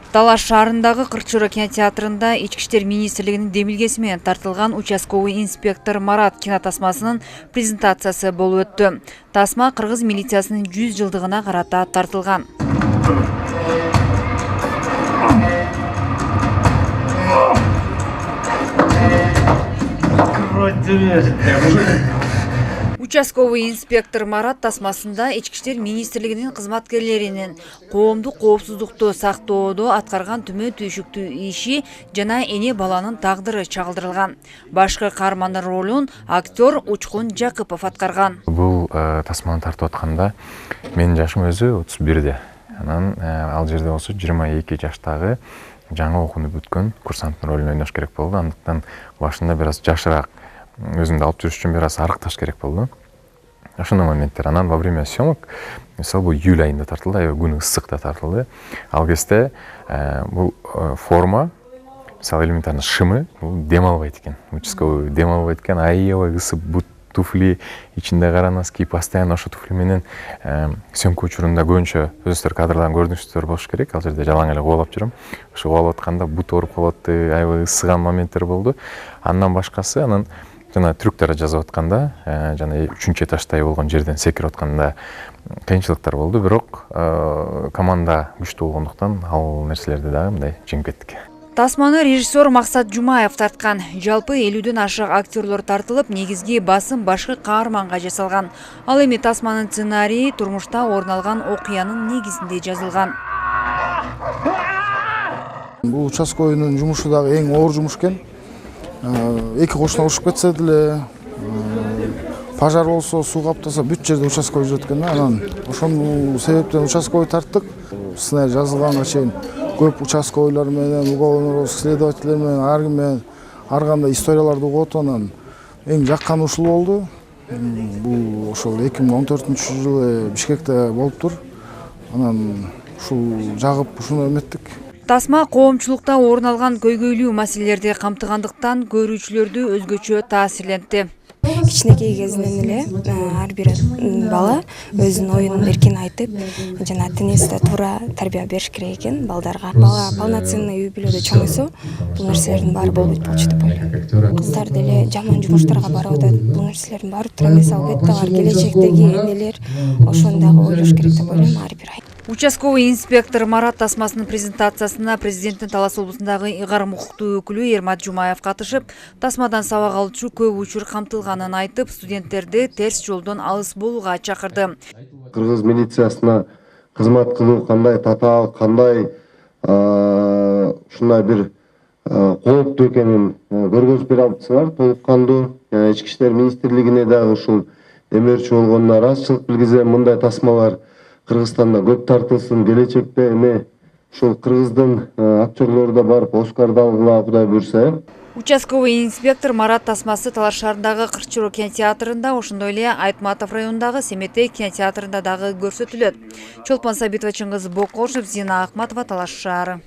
Талаш шаарындагы Кырчура кинотеатрында Ички иштер министрлигинин демилгеси менен тартылган участковый инспектор Марат кинотасмасынын презентациясы болуп өттү. Тасма кыргыз милициясынын 100 жылдыгына карата тартылган. Участковый инспектор Марат тасмасында Ички иштер министрлигинин кызматкерлеринин коомдук коопсуздукту сактоодо аткарган түмөн түйшүктүү иши жана эне баланын тагдыры чагылдырылган. Башкы каармандын ролун актер Учкун Жакыпов аткарган. Бул тасманы тартып атканда менин жашым өзү 31-де. Анан ал жерде болсо 22 жаштагы жаңы окууну бүткөн курсанттын ролун ойнош керек болду. Андыктан башында бир аз жашыраак өзүмдү алып жүрүш үчүн бир аз арыкташ керек болду. Ошондой моменттер. Анан во время съемок, мисалы, бул июль айында тартылды, аябай күн ысыкта тартылды. Ал кезде бул форма, мисалы, элементарно шымы, бул дем албайт экен. Участковый дем албайт экен, аябай ысып, бут туфли, ичинде кара носки, постоянно ошо туфли менен съемка учурунда көбүнчө өзүңүздөр кадрлардан көрдүңүздөр болуш керек. Ал жерде жалаң эле кубалап жүрөм. Ошо кубалап атканда бут ооруп калат, аябай ысыган моменттер болду. Андан башкасы, анан жана трюктар жазып атканда, жана 3-чү этаждай болгон жерден секирип атканда кыйынчылыктар болду, бирок команда күчтүү болгондуктан ал нерселерди дагы мындай жеңип кеттик. Тасманы режиссер Максат Жумаев тарткан. Жалпы 50ден ашык актерлор тартылып, негизги басым башкы каарманга жасалган. Ал эми тасманын сценарийи турмушта орун алган окуянын негизинде жазылган. Бул участковыйдын жумушу дагы эң оор жумуш экен. Эки кошуна урушуп кетсе деле, пожар болсо, суу каптаса, бүт жерде участковый жүрөт экен. Анан ошол себептен участковый тарттык. Сценарий жазылганга чейин көп участковыйлар менен, уголовный следователь менен, ар ким менен ар кандай историяларды угуп, анан эң жаккан ушул болду. Бул ошол 2014-жылы Бишкекте болуптур. Анан ушул жагып ушуну эметтик. Тасма коомчулукта орун алган көйгөйлүү маселелерди камтыгандыктан көрүүчүлөрдү өзгөчө таасирлентти. Кичинекей кезинен эле ар бир бала өзүнүн оюн эркин айтып, жана ата-энеси да туура тарбия бериш керек экен балдарга. Бала полноценный үй бүлөдө чоңойсо, бул нерселердин баары болбойт болчу деп ойлойм. Кыздар деле жаман жумуштарга барып атат. Бул нерселердин баары туура эмес, албетте алар келечектеги энелер ошону дагы ойлош керек деп ойлойм ар бир. Участковый инспектор Марат тасмасынын презентациясына президенттин Талас облусундагы ыйгарым укуктуу өкүлү Эрмат Жумаев катышып, тасмадан сабак алуучу көп учур камтылганын айтып, студенттерди терс жолдон алыс болууга чакырды. Кыргыз милициясына кызмат кылуу кандай татаал, кандай ушундай бир кооптуу экенин көргөзүп бере алыпсыңар, толук кандуу. Ички иштер министрлигине дагы ушул эмерчи болгонуна ыраазычылык билгизем. Мындай тасмалар Кыргызстанда көп тартылсын, келечекте эми ушул Кыргыздын актерлору да барып Оскарды алгыла, Кудай буйрса. Участковый инспектор Марат тасмасы Талаш шаарындагы Кырчура кинотеатрында, ошондой эле Айтматов районундагы Семетей кинотеатрында дагы көрсөтүлөт. Чолпон Сабитова, Чыңгыз Бокошев, Зина Ахматова, Талаш шаары.